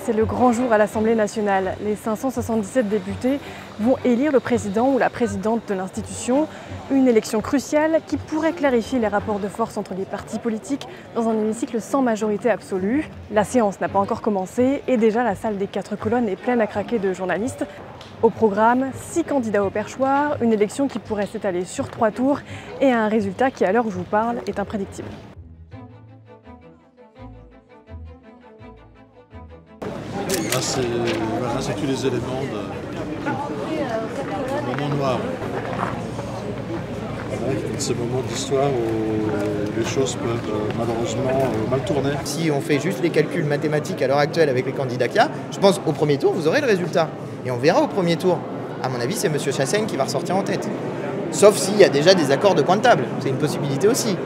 c'est le grand jour à l'Assemblée nationale. Les 577 députés vont élire le président ou la présidente de l'institution. Une élection cruciale qui pourrait clarifier les rapports de force entre les partis politiques dans un hémicycle sans majorité absolue. La séance n'a pas encore commencé et déjà la salle des 4 colonnes est pleine à craquer de journalistes. Au programme, 6 candidats au perchoir, une élection qui pourrait s'étaler sur 3 tours et un résultat qui, à l'heure où je vous parle, est imprédictible. Là, c'est tous les éléments du moment noir. Ce moment d'histoire où les choses peuvent malheureusement mal tourner. Si on fait juste les calculs mathématiques à l'heure actuelle avec les candidats qu'il y a, je pense au premier tour, vous aurez le résultat. Et on verra au premier tour. À mon avis, c'est M. Chassaigne qui va ressortir en tête. Sauf s'il y a déjà des accords de coin de table. C'est une possibilité aussi.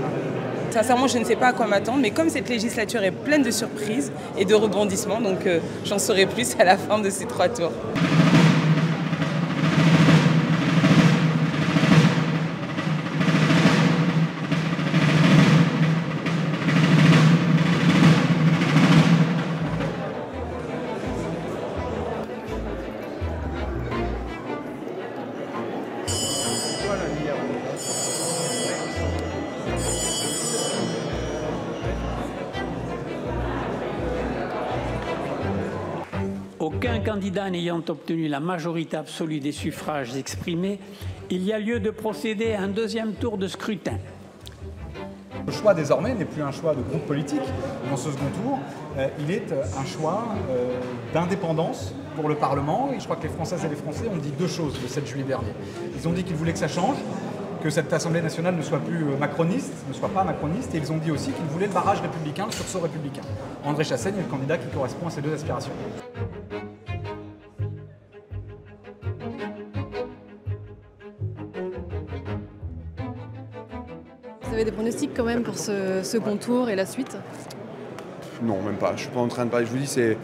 Sincèrement, je ne sais pas à quoi m'attendre, mais comme cette législature est pleine de surprises et de rebondissements, donc j'en saurai plus à la fin de ces 3 tours. Aucun candidat n'ayant obtenu la majorité absolue des suffrages exprimés, il y a lieu de procéder à un deuxième tour de scrutin. Le choix désormais n'est plus un choix de groupe politique. Dans ce second tour, il est un choix d'indépendance pour le Parlement. Et je crois que les Françaises et les Français ont dit 2 choses le 7 juillet dernier. Ils ont dit qu'ils voulaient que ça change, que cette Assemblée nationale ne soit plus macroniste, ne soit pas macroniste. Et ils ont dit aussi qu'ils voulaient le barrage républicain, le sursaut républicain. André Chassaigne est le candidat qui correspond à ces 2 aspirations. Vous avez des pronostics quand même pour ce second tour et la suite? Non, même pas. Je suis pas en train de parler. Je vous dis, c'est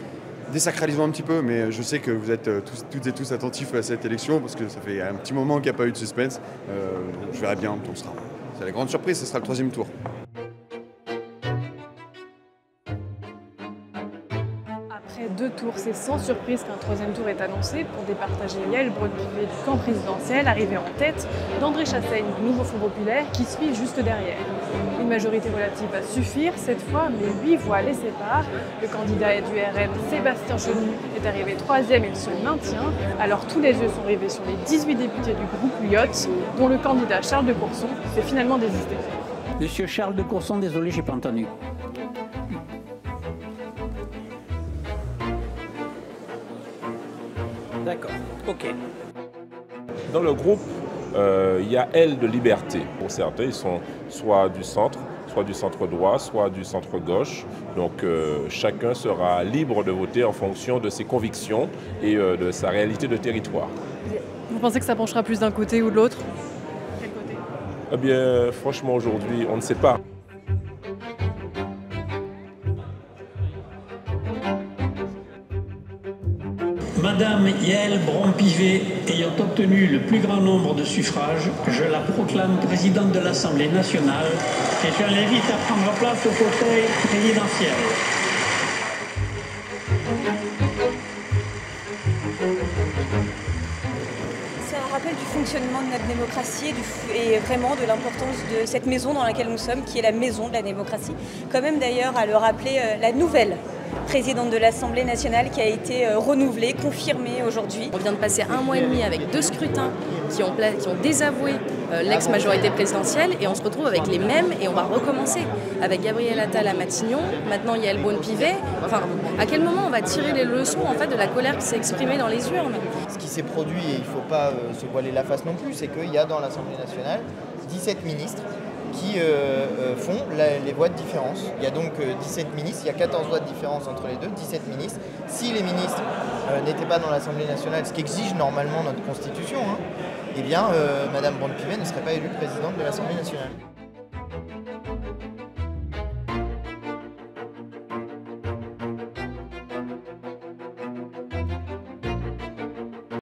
désacralisant un petit peu, mais je sais que vous êtes toutes et tous attentifs à cette élection parce que ça fait un petit moment qu'il n'y a pas eu de suspense. Je verrai bien où on sera. C'est la grande surprise, ce sera le 3e tour. Après 2 tours, c'est sans surprise qu'un 3e tour est annoncé pour départager Yaël Braun-Pivet du camp présidentiel, arrivé en tête d'André Chassaigne du Nouveau Front Populaire qui suit juste derrière. Une majorité relative va suffire cette fois, mais 8 voix les séparent. Le candidat du RN, Sébastien Chenu, est arrivé 3e et il se maintient. Alors tous les yeux sont rivés sur les 18 députés du groupe Lyotte, dont le candidat Charles de Courson s'est finalement désisté. Monsieur Charles de Courson, désolé, j'ai pas entendu. D'accord, ok. Dans le groupe, il y a aile de liberté. Pour certains, ils sont soit du centre droit, soit du centre gauche. Donc chacun sera libre de voter en fonction de ses convictions et de sa réalité de territoire. Vous pensez que ça penchera plus d'un côté ou de l'autre? Quel côté? Eh bien, franchement, aujourd'hui, on ne sait pas. Madame Yaël Braun-Pivet ayant obtenu le plus grand nombre de suffrages, je la proclame présidente de l'Assemblée nationale et je l'invite à prendre place au fauteuil présidentiel. C'est un rappel du fonctionnement de notre démocratie et vraiment de l'importance de cette maison dans laquelle nous sommes, qui est la maison de la démocratie. Quand même d'ailleurs à le rappeler, la nouvelle présidente de l'Assemblée nationale qui a été renouvelée, confirmée aujourd'hui. On vient de passer 1 mois et demi avec 2 scrutins qui ont désavoué l'ex-majorité présidentielle et on se retrouve avec les mêmes et on va recommencer avec Gabriel Attal à Matignon, maintenant Yaël Braun-Pivet. Enfin, à quel moment on va tirer les leçons en fait, de la colère qui s'est exprimée dans les urnes? Ce qui s'est produit, et il ne faut pas se voiler la face non plus, c'est qu'il y a dans l'Assemblée nationale 17 ministres qui font les voix de différence. Il y a donc 17 ministres, il y a 14 voix de différence entre les deux, 17 ministres. Si les ministres n'étaient pas dans l'Assemblée nationale, ce qu'exige normalement notre Constitution, eh bien Madame Braun-Pivet ne serait pas élue présidente de l'Assemblée nationale.